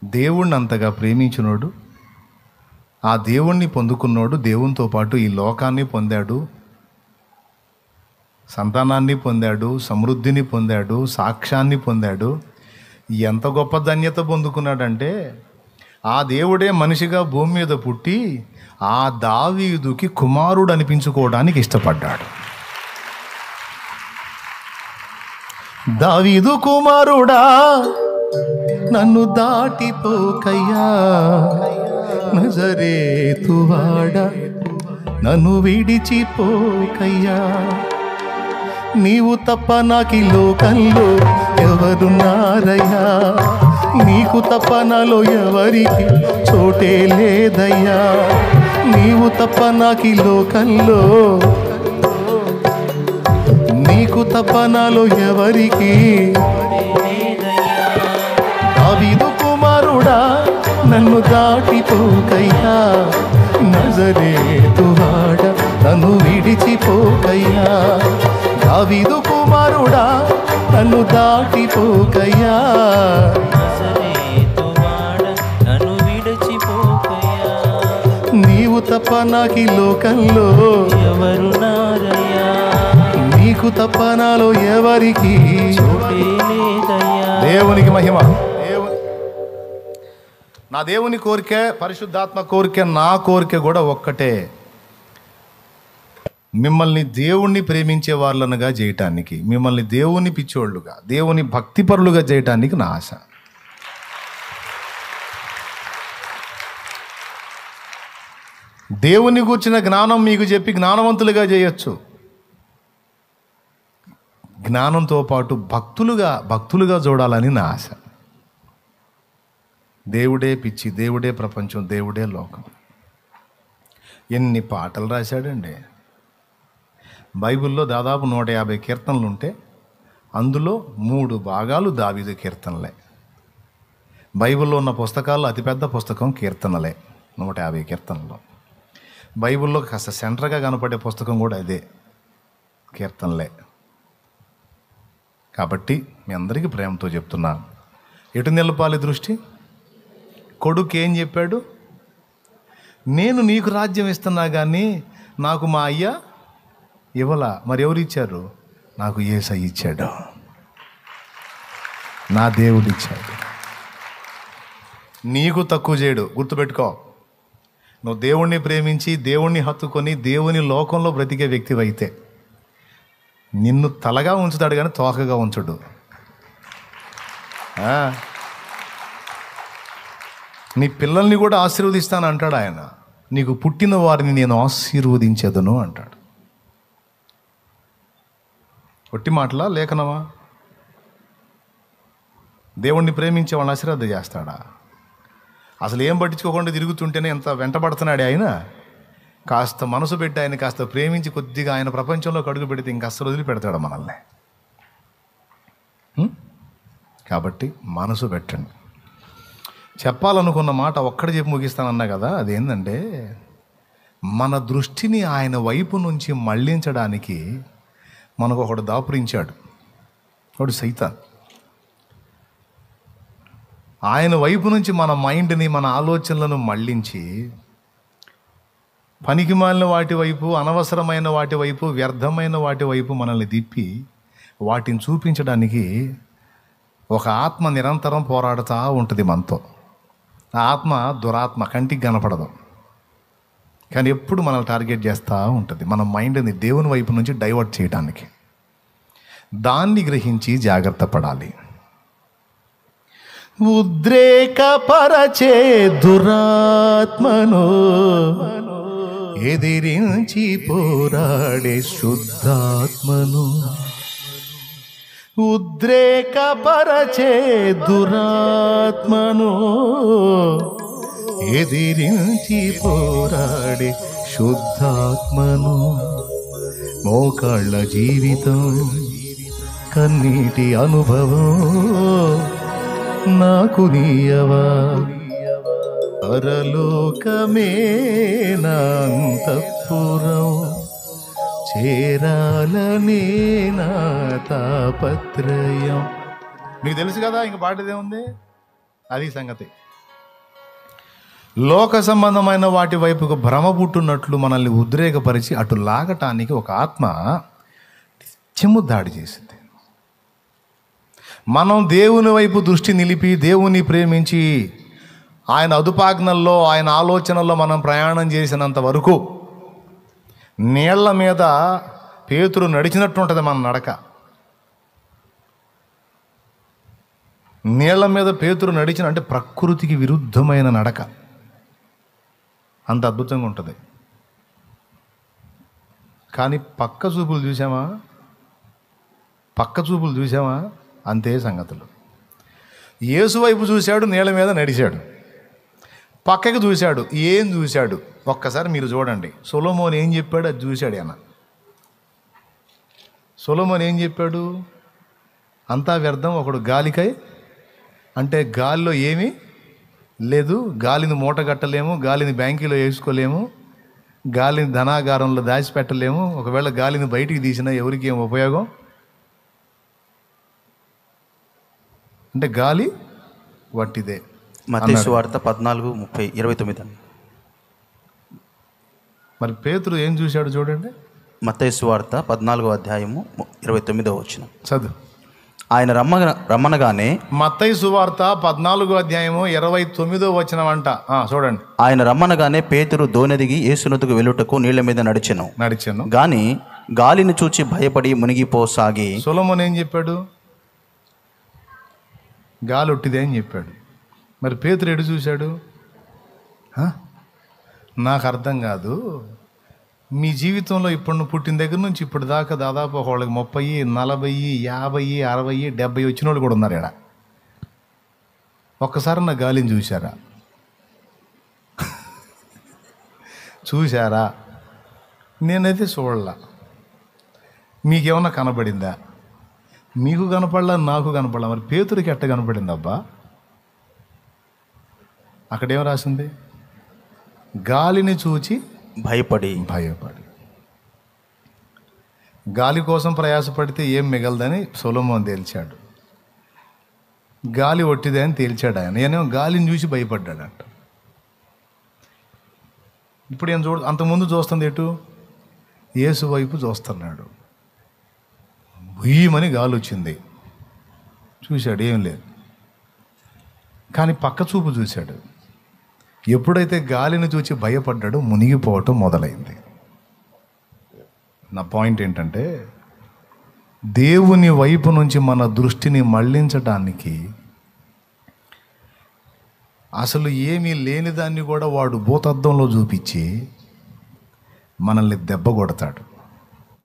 దేవుణ్ణి అంతగా ప్రేమించినోడు, ఆ దేవుణ్ణి పొందుకున్నోడు దేవునితో పాటు ఈ లోకాన్ని పొందాడు, సంతానాన్ని పొందాడు, సమృద్ధిని పొందాడు, సాక్ష్యాన్ని పొందాడు. ఎంత గొప్ప ధన్యత పొందుకున్నాడంటే ఆ దేవుడే మనిషిగా భూమి మీద పుట్టి ఆ దావీదుకి కుమారుడు అనిపించుకోవడానికి ఇష్టపడ్డాడు. దావీదు కుమారుడా నన్ను దాటిపోకయ్యా, నజరేతువాడా నన్ను విడిచిపోకయ్యా, నీవు తప్ప నాకి లోకంలో ఎవరున్నారయ్యా, నీకు తప్ప నాలో ఎవరికి చోటే లేదయ్యా, నీవు తప్ప నాకి లోకంలో, నీకు తప్ప నాలో ఎవరికి. దావీదు కుమారుడా నన్ను దాటిపోకయ్యా, నజరేతువాడా నన్ను విడిచిపోకయ్యా, దావీదు కుమారుడా నన్ను దాటిపోకయ్యా, నన్ను విడిచిపోకయ్యా, నీవు తప్ప నాకి లోకంలో ఎవరున్నారయ్యా, నీకు తప్ప నాలో ఎవరికి చోటే లేదయ్యా. దేవునికి మహిమ. నా దేవుని కోరిక, పరిశుద్ధాత్మ కోరిక, నా కోరిక కూడా ఒక్కటే, మిమ్మల్ని దేవుణ్ణి ప్రేమించే వాళ్ళనుగా చేయటానికి, మిమ్మల్ని దేవుని పిచ్చోళ్ళుగా, దేవుని భక్తిపరులుగా చేయటానికి నా ఆశ. దేవుని గూర్చిన జ్ఞానం మీకు చెప్పి జ్ఞానవంతులుగా చేయొచ్చు. జ్ఞానంతో పాటు భక్తులుగా చూడాలని నా ఆశ. దేవుడే పిచ్చి, దేవుడే ప్రపంచం, దేవుడే లోకం. ఎన్ని పాటలు రాశాడండి. బైబిల్లో దాదాపు 150 కీర్తనలు ఉంటే అందులో 3 భాగాలు దావీదు కీర్తనలే. బైబిల్లో ఉన్న పుస్తకాల్లో అతిపెద్ద పుస్తకం కీర్తనలే, 150 కీర్తనలు. బైబిల్లో కాస్త సెంటర్గా కనపడే పుస్తకం కూడా అదే, కీర్తనలే. కాబట్టి మీ అందరికీ ప్రేమతో చెప్తున్నాను, ఎటు నిలపాలి దృష్టి? కొడుకు ఏం చెప్పాడు? నేను నీకు రాజ్యం ఇస్తున్నా కానీ నాకు మా అయ్య ఇవ్వలా. మరి ఎవరు ఇచ్చారు? నాకు యేసయ్య ఇచ్చాడు, నా దేవుడు ఇచ్చాడు. నీకు తక్కువ చేయడు, గుర్తుపెట్టుకో. నువ్వు దేవుణ్ణి ప్రేమించి దేవుణ్ణి హత్తుకొని దేవుని లోకంలో బ్రతికే వ్యక్తివైతే నిన్ను తలగా ఉంచుతాడు కానీ తోకగా ఉంచడు. నీ పిల్లల్ని కూడా ఆశీర్వదిస్తాను అంటాడు ఆయన. నీకు పుట్టిన వారిని నేను ఆశీర్వదించేదను అంటాడు. ఒట్టి మాటలా, లేఖనమా? దేవుణ్ణి ప్రేమించే వాళ్ళని ఆశీర్వాదం చేస్తాడా? అసలు ఏం పట్టించుకోకుండా తిరుగుతుంటేనే ఎంత వెంటబడుతున్నాడు ఆయన. కాస్త మనసు పెట్టి ఆయన కాస్త ప్రేమించి కొద్దిగా ఆయన ప్రపంచంలోకి అడుగు పెడితే ఇంకా అస్సలు వదిలిపెడతాడు మనల్ని. కాబట్టి మనసు పెట్టండి. చెప్పాలనుకున్న మాట ఒక్కటి చెప్పి ముగిస్తానన్నా కదా, అదేంటంటే మన దృష్టిని ఆయన వైపు నుంచి మళ్ళించడానికి మనకు ఒకడు దాపురించాడు, ఒకడు సైతాన్. ఆయన వైపు నుంచి మన మైండ్ని, మన ఆలోచనలను మళ్ళించి పనికిమాలిన వాటి వైపు, అనవసరమైన వాటి వైపు, వ్యర్థమైన వాటి వైపు మనల్ని తిప్పి వాటిని చూపించడానికి ఒక ఆత్మ నిరంతరం పోరాడుతూ ఉంటుంది మనతో. ఆ ఆత్మ దురాత్మ, కంటికి కనపడదు కానీ ఎప్పుడు మనల్ని టార్గెట్ చేస్తూ ఉంటుంది, మన మైండ్ని దేవుని వైపు నుంచి డైవర్ట్ చేయడానికి. దాన్ని గ్రహించి జాగ్రత్త పడాలి. ఉద్రేకపరచే దురాత్మను ఎదిరించి పోరాడే శుద్ధాత్మను, ఉద్రేకపరచే దురాత్మను ఎదిరించి పోరాడే శుద్ధాత్మను, మోకాళ్ళ జీవితం, కన్నీటి అనుభవం నాకు నీయవా, పరలోకమే నా అంతఃపురం, చేరాలనే నా తాపత్రయం. మీకు తెలుసు కదా, ఇంక పాటదే ఉంది. అది సంగతి. లోక సంబంధమైన వాటి వైపుకు భ్రమ పుట్టున్నట్లు మనల్ని ఉద్రేకపరిచి అటు లాగటానికి ఒక ఆత్మ నిత్యము దాడి చేసింది. మనం దేవుని వైపు దృష్టి నిలిపి దేవుని ప్రేమించి ఆయన అదుపాజ్ఞల్లో ఆయన ఆలోచనల్లో మనం ప్రయాణం చేసినంత వరకు నీళ్ల మీద పేతురు నడిచినట్టు ఉంటుంది మన నడక. నీళ్ల మీద పేతురు నడిచిన అంటే ప్రకృతికి విరుద్ధమైన నడక, అంత అద్భుతంగా ఉంటుంది. కానీ పక్క చూపులు చూసామా అంతే సంగతులు. యేసు వైపు చూశాడు, నీళ్ళ మీద నడిచాడు. పక్కకి చూశాడు, ఏం చూశాడు ఒక్కసారి మీరు చూడండి. సొలొమోను ఏం చెప్పాడు అది చూశాడు ఆయన. సొలొమోను ఏం చెప్పాడు? అంతా వ్యర్థం, ఒకడు గాలికై, అంటే గాలిలో ఏమీ లేదు, గాలిని మూటగట్టలేము, గాలిని బ్యాంకీలో వేసుకోలేము, గాలిని ధనాగారంలో దాచిపెట్టలేము, ఒకవేళ గాలిని బయటికి తీసినా ఎవరికి ఏం ఉపయోగం? అంటే గాలి వట్టిదే. మత్తయి సువార్త 14:29. మరి పేతురు ఏం చూశాడు చూడండి. మత్తయి సువార్త 14:29. చదువు. ఆయన రమ్మనగానే, మత్తయి సువార్త 14:29 చూడండి. ఆయన రమ్మనగానే పేతురు దోనెదిగి యేసునొద్దకు వెళ్ళుటకు నీళ్ల మీద నడిచెను. గాని గాలిని చూచి భయపడి మునిగిపోసాగి. సొలొమోను ఏం చెప్పాడు? గాలి ఒట్టిదే అని చెప్పాడు. మరి పేతురు ఎటు చూశాడు? నాకు అర్థం కాదు, మీ జీవితంలో ఇప్పుడు నువ్వు పుట్టిన దగ్గర నుంచి ఇప్పుడు దాకా దాదాపు వాళ్ళకి 30, 40, 50, 60, 70 వచ్చిన వాళ్ళు కూడా ఉన్నారు ఇక్కడ. ఒక్కసారి నా గాలిని చూశారా? నేనైతే చూడలా. మీకేమన్నా కనబడిందా? మీకు కనపడలా, నాకు కనపడలా. మరి పేతురికి ఎట్ట కనపడిందబ్బా? అక్కడేం రాసింది? గాలిని చూచి భయపడి. గాలి కోసం ప్రయాసపడితే ఏం మిగలదని సొలొమోను తేల్చాడు. గాలి ఒట్టిదే అని తేల్చాడు ఆయన. నేనేమో గాలిని చూసి భయపడ్డాడంట. ఇప్పుడు ఏం అంతకుముందు చూస్తుంది ఎటు? యేసు వైపు చూస్తున్నాడు. భూయమని గాలి వచ్చింది, చూశాడు, ఏం లేదు. కానీ పక్క చూపు చూశాడు. ఎప్పుడైతే గాలిని చూసి భయపడ్డాడో మునిగిపోవటం మొదలైంది. నా పాయింట్ ఏంటంటే, దేవుని వైపు నుంచి మన దృష్టిని మళ్ళించడానికి అసలు ఏమీ లేని దాన్ని కూడా వాడు భూతద్దంలో చూపించి మనల్ని దెబ్బ కొడతాడు.